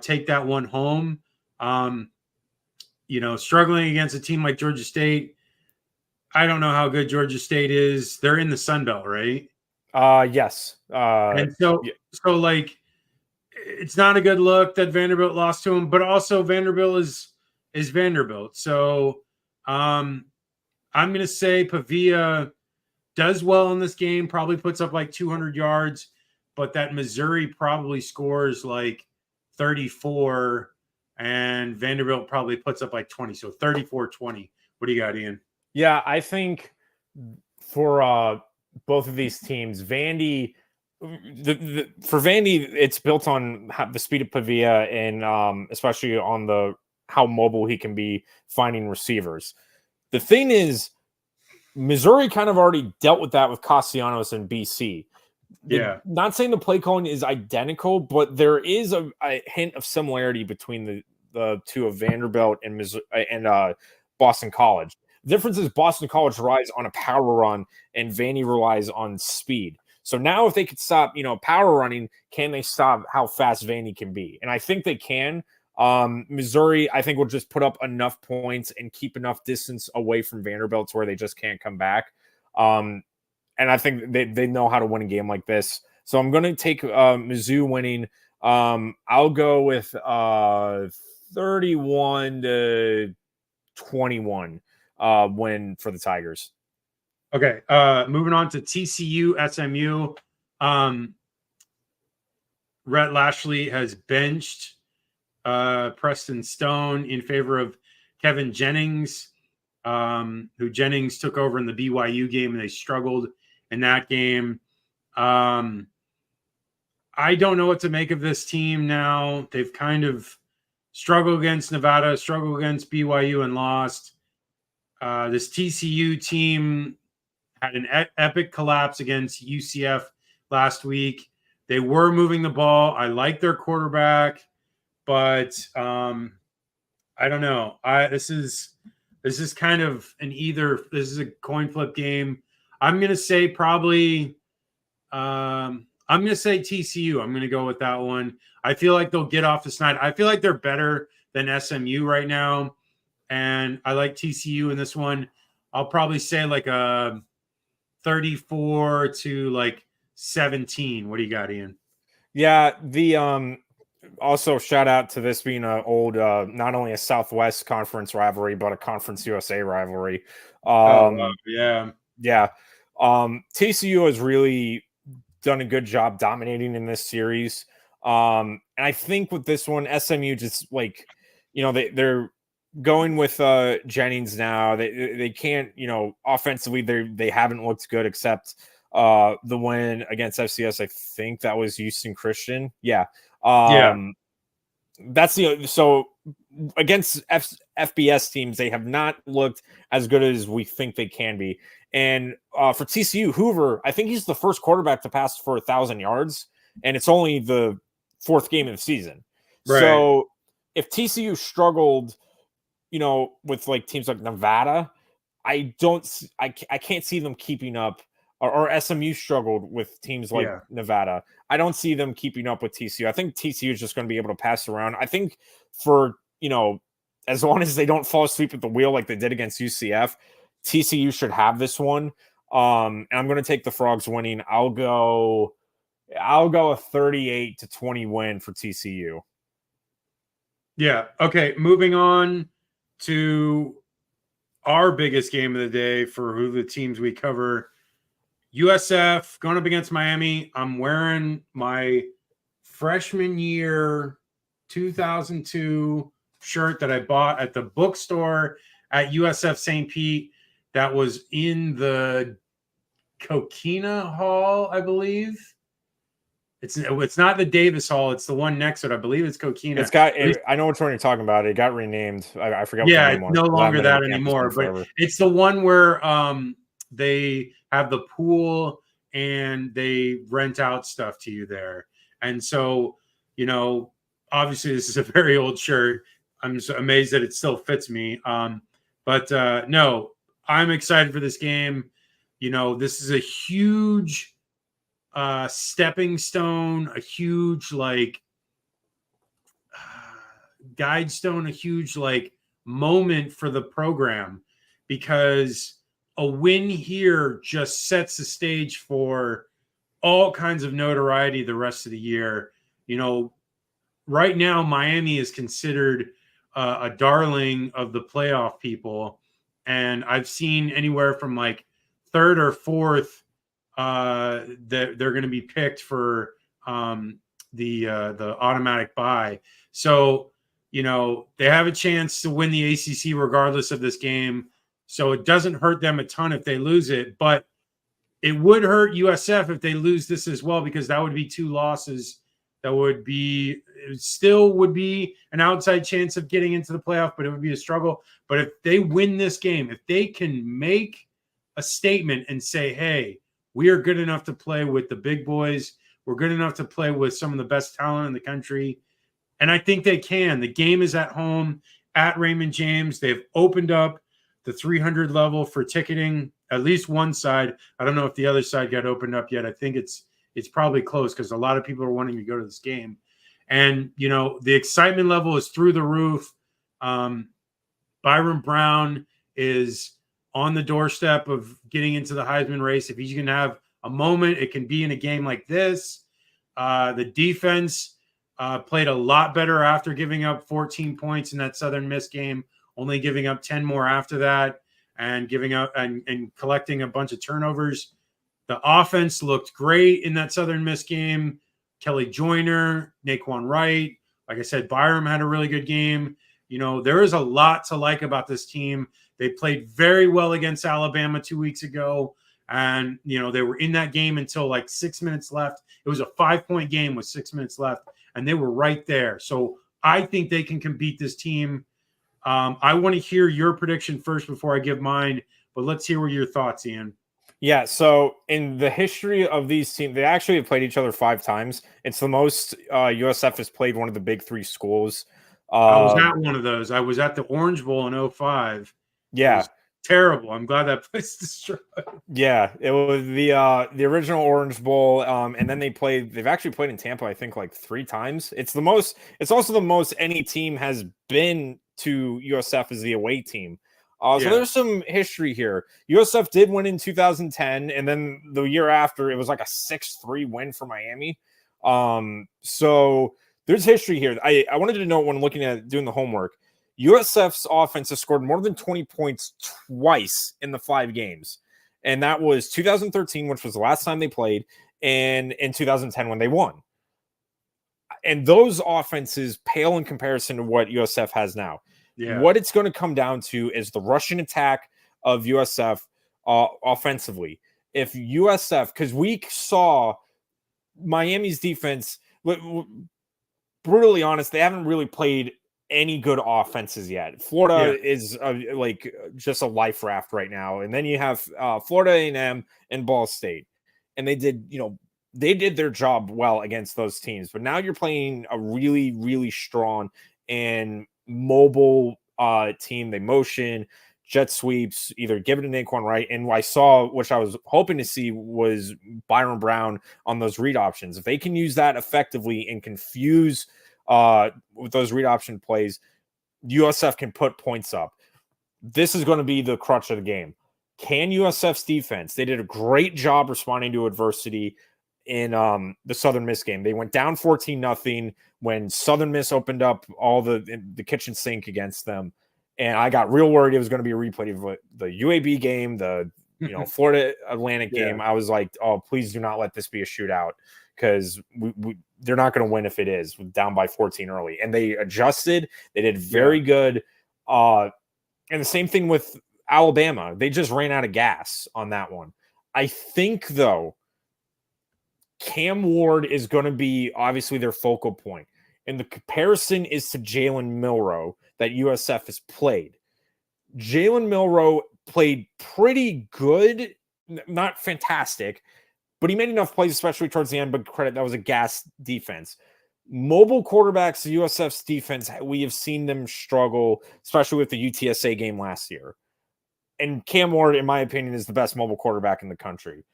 take that one home. Struggling against a team like Georgia State. I don't know how good Georgia State is. They're in the Sun Belt, right? Yes. And so it's not a good look that Vanderbilt lost to him, but also Vanderbilt is Vanderbilt. So I'm going to say Pavia does well in this game, probably puts up like 200 yards, but that Missouri probably scores like 34 and Vanderbilt probably puts up like 20. So 34-20. What do you got, Ian? Yeah, I think for both of these teams, Vandy, for Vandy, it's built on the speed of Pavia and especially on how mobile he can be finding receivers. The thing is, Missouri kind of already dealt with that with Castellanos and BC. Not saying the play calling is identical, but there is a hint of similarity between the two of Vanderbilt and Boston College. The difference is Boston College relies on a power run and Vandy relies on speed. So now if they could stop, power running, can they stop how fast Vandy can be? And I think they can. Missouri, I think, will just put up enough points and keep enough distance away from Vanderbilt to where they just can't come back. And I think they know how to win a game like this. So I'm going to take Mizzou winning. I'll go with 31-21 win for the Tigers. Okay, moving on to TCU SMU. Rhett Lashley has benched Preston Stone in favor of Kevin Jennings, who Jennings took over in the BYU game, and they struggled in that game. I don't know what to make of this team now. They've kind of struggled against Nevada, struggled against BYU, and lost. This TCU team had an epic collapse against UCF last week. They were moving the ball. I like their quarterback, but I don't know. This is kind of this is a coin flip game. I'm going to say probably I'm going to say TCU. I'm going to go with that one. I feel like they'll get off the snide. I feel like they're better than SMU right now, and I like TCU in this one. I'll probably say like a 34-17. What do you got, Ian? Yeah, also shout out to this being an old, not only a Southwest Conference rivalry, but a Conference USA rivalry. Yeah. TCU has really done a good job dominating in this series. And I think with this one, SMU just like, they're going with Jennings now. They can't, offensively they haven't looked good except the win against FCS. I think that was Houston Christian. Yeah. That's so against FBS teams, they have not looked as good as we think they can be. And for TCU, Hoover, I think he's the first quarterback to pass for 1,000 yards, and it's only the 4th game of the season. Right. So if TCU struggled, with like teams like Nevada, I can't see them keeping up. Or SMU struggled with teams like Nevada. I don't see them keeping up with TCU. I think TCU is just going to be able to pass around. I think for, as long as they don't fall asleep at the wheel like they did against UCF, TCU should have this one. And I'm going to take the Frogs winning. I'll go a 38-20 win for TCU. Yeah. Okay. Moving on to our biggest game of the day for who the teams we cover. USF going up against Miami. I'm wearing my freshman year 2002 shirt that I bought at the bookstore at USF St. Pete. That was in the Coquina Hall, I believe. It's not the Davis Hall. It's the one next to it. I believe it's Coquina. I know which one you're talking about. It got renamed. I forgot. Yeah, it's no longer that anymore. But it's the one where they have the pool and they rent out stuff to you there. And so, obviously this is a very old shirt. I'm so amazed that it still fits me. But no, I'm excited for this game. This is a huge stepping stone, a huge guide stone, a huge moment for the program, because a win here just sets the stage for all kinds of notoriety the rest of the year. Right now Miami is considered a darling of the playoff people, and I've seen anywhere from 3rd or 4th that they're going to be picked for the automatic bye. So they have a chance to win the ACC regardless of this game. So it doesn't hurt them a ton if they lose it, but it would hurt USF if they lose this as well, because that would be 2 losses. It still would be an outside chance of getting into the playoff, but it would be a struggle. But if they win this game, if they can make a statement and say, hey, we are good enough to play with the big boys, we're good enough to play with some of the best talent in the country. And I think they can. The game is at home at Raymond James. They've opened up the 300 level for ticketing, at least one side. I don't know if the other side got opened up yet. I think it's probably close because a lot of people are wanting to go to this game. And, the excitement level is through the roof. Byron Brown is on the doorstep of getting into the Heisman race. If he's going to have a moment, it can be in a game like this. The defense played a lot better after giving up 14 points in that Southern Miss game, only giving up 10 more after that, and giving up and collecting a bunch of turnovers. The offense looked great in that Southern Miss game. Kelly Joyner, Naquan Wright, like I said, Byram had a really good game. There is a lot to like about this team. They played very well against Alabama 2 weeks ago. And, they were in that game until 6 minutes left. It was a 5-point game with 6 minutes left, and they were right there. So I think they can beat this team. I want to hear your prediction first before I give mine, but let's hear your thoughts, Ian. Yeah, so in the history of these teams, they actually have played each other 5 times. It's the most USF has played one of the big 3 schools. I was at one of those. I was at the Orange Bowl in 2005. Yeah. Terrible. I'm glad that place destroyed. Yeah, it was the original Orange Bowl, and then they've actually played in Tampa, I think 3 times. It's also the most any team has been to USF as the away team. So there's some history here. USF did win in 2010, and then the year after it was a 6-3 win for Miami. So there's history here. I wanted to know when looking at doing the homework, USF's offense has scored more than 20 points twice in the 5 games. And that was 2013, which was the last time they played, and in 2010 when they won. And those offenses pale in comparison to what USF has now. Yeah. What it's going to come down to is the rushing attack of USF offensively. If USF, because we saw Miami's defense, brutally honest, they haven't really played any good offenses yet. Florida is like just a life raft right now. And then you have Florida A&M and Ball State. And they did their job well against those teams. But now you're playing a really, really strong and mobile team. They motion, jet sweeps, either give it to Naquan Wright. And I saw, which I was hoping to see, was Byron Brown on those read options. If they can use that effectively and confuse with those read option plays, USF can put points up. This is going to be the crutch of the game. Can USF's defense? They did a great job responding to adversity in the Southern Miss game. They went down 14-0 when Southern Miss opened up all the kitchen sink against them. And I got real worried it was going to be a replay of the UAB game, the Florida Atlantic game. I was like, oh, please do not let this be a shootout, because they're not going to win if it is down by 14 early. And they adjusted. They did very good. And the same thing with Alabama. They just ran out of gas on that one. I think, though, Cam Ward is going to be obviously their focal point. And the comparison is to Jalen Milroe that USF has played. Jalen Milroe played pretty good, not fantastic, but he made enough plays, especially towards the end, but credit, that was a gas defense. Mobile quarterbacks, USF's defense, we have seen them struggle, especially with the UTSA game last year. And Cam Ward, in my opinion, is the best mobile quarterback in the country.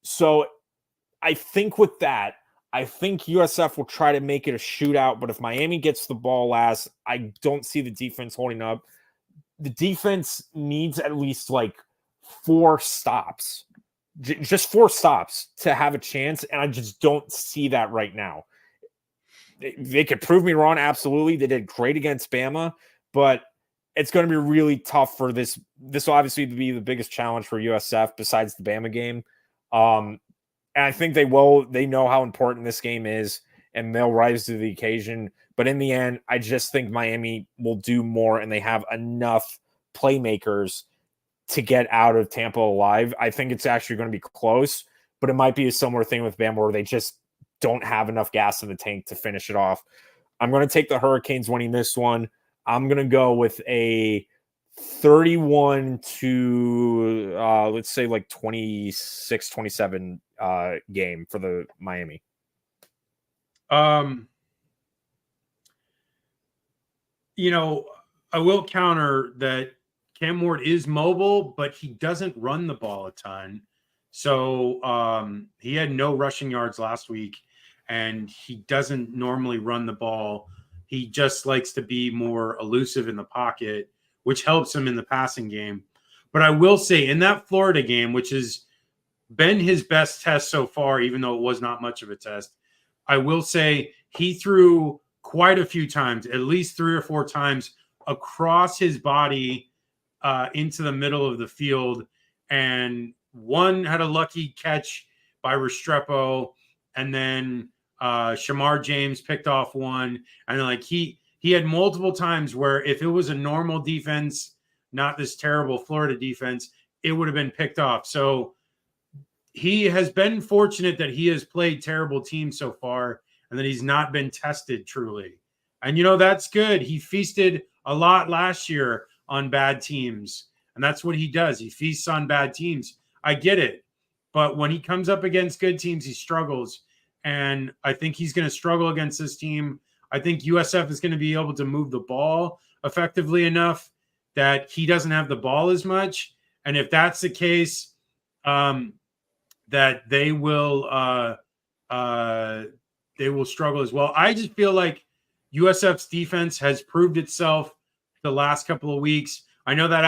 So I think with that, I think USF will try to make it a shootout, but if Miami gets the ball last, I don't see the defense holding up. The defense needs at least like 4 stops, just 4 stops to have a chance, and I just don't see that right now. They could prove me wrong, absolutely. They did great against Bama, but it's going to be really tough for this. This will obviously be the biggest challenge for USF besides the Bama game. And I think they will. They know how important this game is, and they'll rise to the occasion. But in the end, I just think Miami will do more, and they have enough playmakers to get out of Tampa alive. I think it's actually going to be close, but it might be a similar thing with Bama where they just don't have enough gas in the tank to finish it off. I'm going to take the Hurricanes winning this one. I'm going to go with a 31 to let's say like 26-27 game for the Miami. I will counter that Cam Ward is mobile, but he doesn't run the ball a ton. So he had no rushing yards last week, and he doesn't normally run the ball. He just likes to be more elusive in the pocket, which helps him in the passing game. But I will say in that Florida game, which has been his best test so far, even though it was not much of a test, I will say he threw quite a few times, at least 3 or 4 times across his body into the middle of the field. And one had a lucky catch by Restrepo, and then Shamar James picked off one. And then he had multiple times where if it was a normal defense, not this terrible Florida defense, it would have been picked off. So he has been fortunate that he has played terrible teams so far and that he's not been tested truly. And, that's good. He feasted a lot last year on bad teams, and that's what he does. He feasts on bad teams. I get it. But when he comes up against good teams, he struggles. And I think he's going to struggle against this team. I think USF is going to be able to move the ball effectively enough that he doesn't have the ball as much. And if that's the case, that they will struggle as well. I just feel like USF's defense has proved itself the last couple of weeks. I know that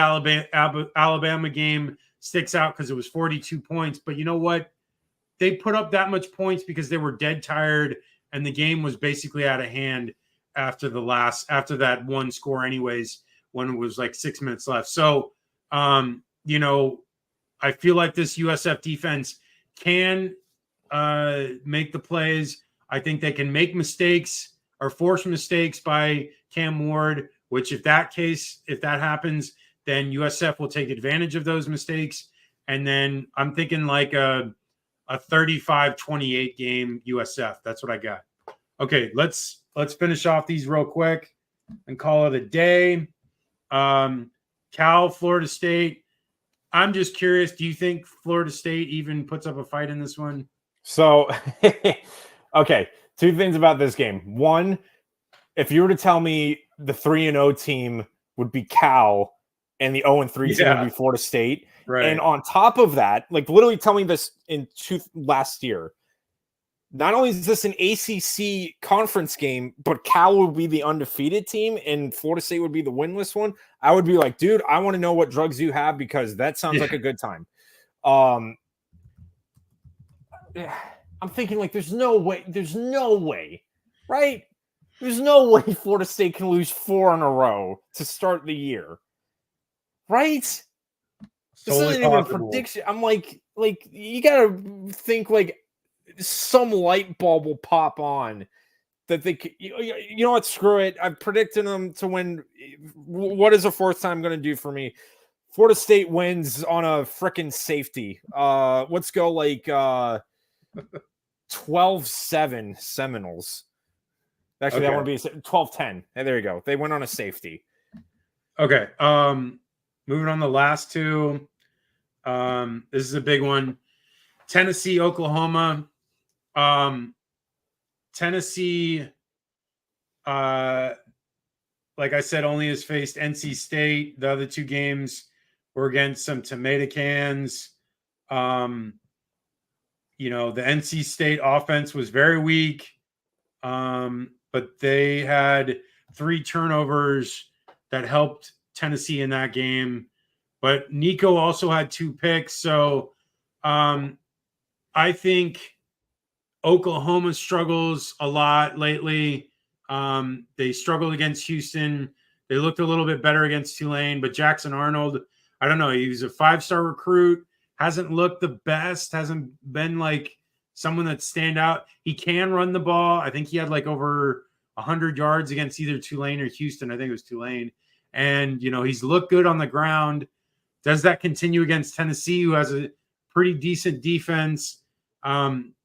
Alabama game sticks out because it was 42 points, but you know what? They put up that much points because they were dead tired, and the game was basically out of hand after that one score anyways, when it was like 6 minutes left. So, I feel like this USF defense can make the plays. I think they can make mistakes or force mistakes by Cam Ward, which if that happens, then USF will take advantage of those mistakes. And then I'm thinking like a 35-28 game USF. That's what I got. Okay, let's finish off these real quick and call it a day. Cal, Florida State. I'm just curious, do you think Florida State even puts up a fight in this one? So, okay, two things about this game. One, if you were to tell me the 3-0 team would be Cal and the 0-3 team would be Florida State, right? And on top of that, like literally tell me this last year, not only is this an ACC conference game, but Cal would be the undefeated team and Florida State would be the winless one, I would be like, dude, I want to know what drugs you have because that sounds like a good time. I'm thinking like there's no way, right? There's no way Florida State can lose 4 in a row to start the year, right? This isn't even a prediction. I'm like you gotta think like some light bulb will pop on that they could, you know what, screw it. I'm predicting them to win. What is the fourth time going to do for me? Florida State wins on a freaking safety. Let's go like 12-7 Seminoles. Actually, that would be 12-10. Hey, there you go. They went on a safety. Okay. Moving on the last two. This is a big one. Tennessee, Oklahoma. Tennessee, like I said, only has faced NC State. The other two games were against some tomato cans. The NC State offense was very weak, but they had 3 turnovers that helped Tennessee in that game. But Nico also had 2 picks. So I think Oklahoma struggles a lot lately. They struggled against Houston. They looked a little bit better against Tulane, but Jackson Arnold, I don't know. He was a 5-star recruit, hasn't looked the best, hasn't been like someone that stand out. He can run the ball. I think he had like over 100 yards against either Tulane or Houston. I think it was Tulane. And, he's looked good on the ground. Does that continue against Tennessee, who has a pretty decent defense?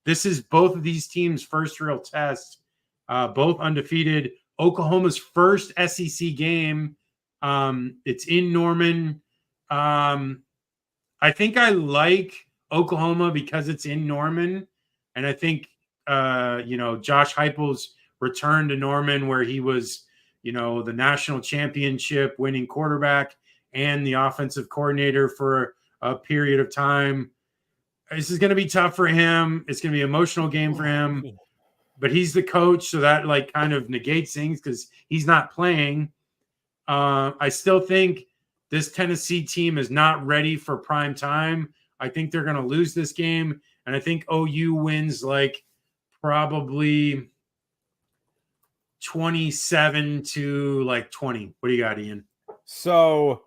This is both of these teams' first real test, both undefeated. Oklahoma's first SEC game. It's in Norman. I think I like Oklahoma because it's in Norman. And I think, Josh Heupel's return to Norman, where he was, the national championship winning quarterback and the offensive coordinator for a period of time. This is going to be tough for him. It's going to be an emotional game for him, but he's the coach, so that like kind of negates things because he's not playing. I still think this Tennessee team is not ready for prime time. I think they're going to lose this game, and I think OU wins like probably 27-20. What do you got, Ian? So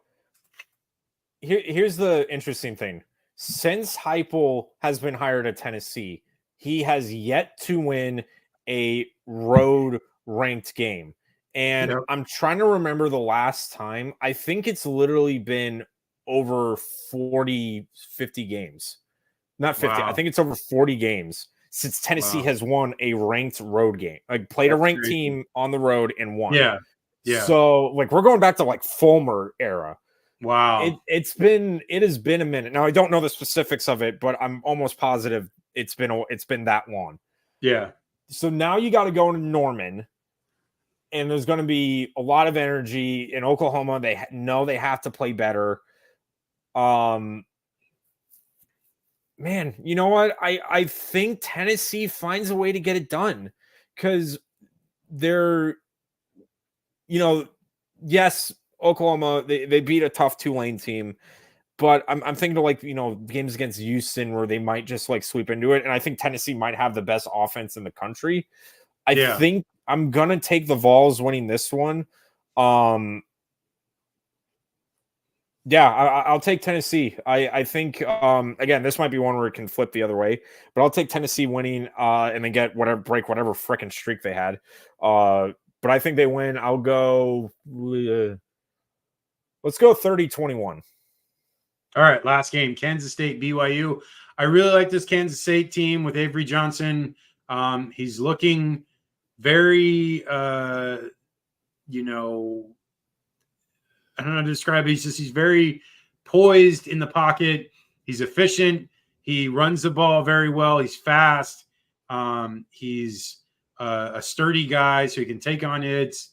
here's the interesting thing. Since Heupel has been hired at Tennessee, he has yet to win a road ranked game. And I'm trying to remember the last time. I think it's literally been over 40, 50 games. Not 50. Wow. I think it's over 40 games since Tennessee has won a ranked road game. Like played a ranked team on the road and won. Yeah. So like we're going back to like Fulmer era. Wow. It has been a minute. Now I don't know the specifics of it, but I'm almost positive it's been that long. Yeah. So now you got to go to Norman, and there's going to be a lot of energy in Oklahoma. They know they have to play better. Man, you know what? I think Tennessee finds a way to get it done because they're, yes. Oklahoma, they beat a tough Tulane team, but I'm thinking of like, games against Houston where they might just like sweep into it. And I think Tennessee might have the best offense in the country. I think I'm going to take the Vols winning this one. Yeah, I'll take Tennessee. I think again, this might be one where it can flip the other way, but I'll take Tennessee winning and then break whatever freaking streak they had. But I think they win. I'll go let's go 30-21. All right, last game, Kansas State, BYU. I really like this Kansas State team with Avery Johnson. He's looking very, I don't know how to describe it. He's very poised in the pocket. He's efficient. He runs the ball very well. He's fast. He's a sturdy guy, so he can take on hits.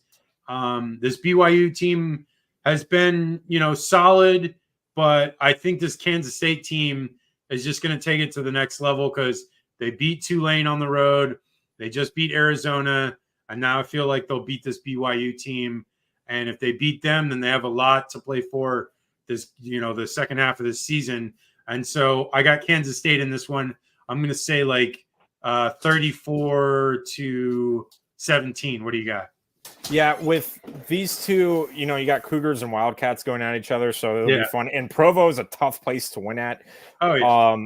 This BYU team has been, solid, but I think this Kansas State team is just going to take it to the next level because they beat Tulane on the road. They just beat Arizona, and now I feel like they'll beat this BYU team. And if they beat them, then they have a lot to play for this, the second half of this season. And so I got Kansas State in this one. I'm going to say like 34-17. What do you got? Yeah, with these two, you got Cougars and Wildcats going at each other, so it'll be fun. And Provo is a tough place to win at. Oh, yeah.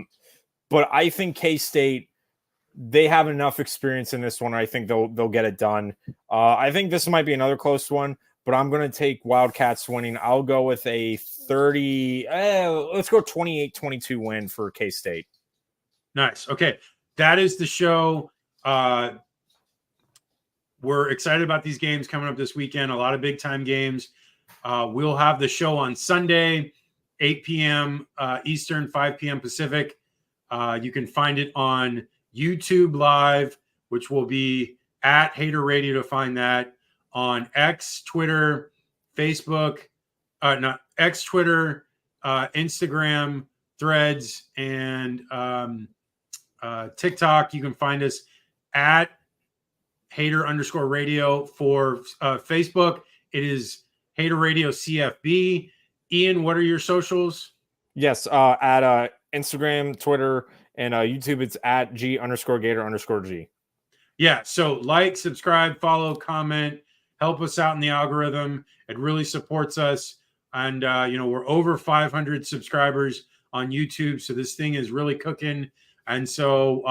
But I think K-State, they have enough experience in this one. I think they'll get it done. I think this might be another close one, but I'm going to take Wildcats winning. I'll go with a 28-22 win for K-State. Nice. Okay. That is the show. We're excited about these games coming up this weekend. A lot of big time games. We'll have the show on Sunday, 8 p.m. Eastern, 5 p.m. Pacific. You can find it on YouTube Live, which will be at Hater Radio to find that, on X, Twitter, Facebook, not X, Twitter, Instagram, Threads, and TikTok. You can find us at Hater_radio for Facebook. It is Hater Radio CFB. Ian, what are your socials? Yes, at Instagram, Twitter, and YouTube, it's at G_Gator_G. Yeah, so like, subscribe, follow, comment, help us out in the algorithm. It really supports us. And, we're over 500 subscribers on YouTube, so this thing is really cooking. And so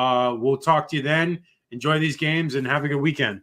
we'll talk to you then. Enjoy these games and have a good weekend.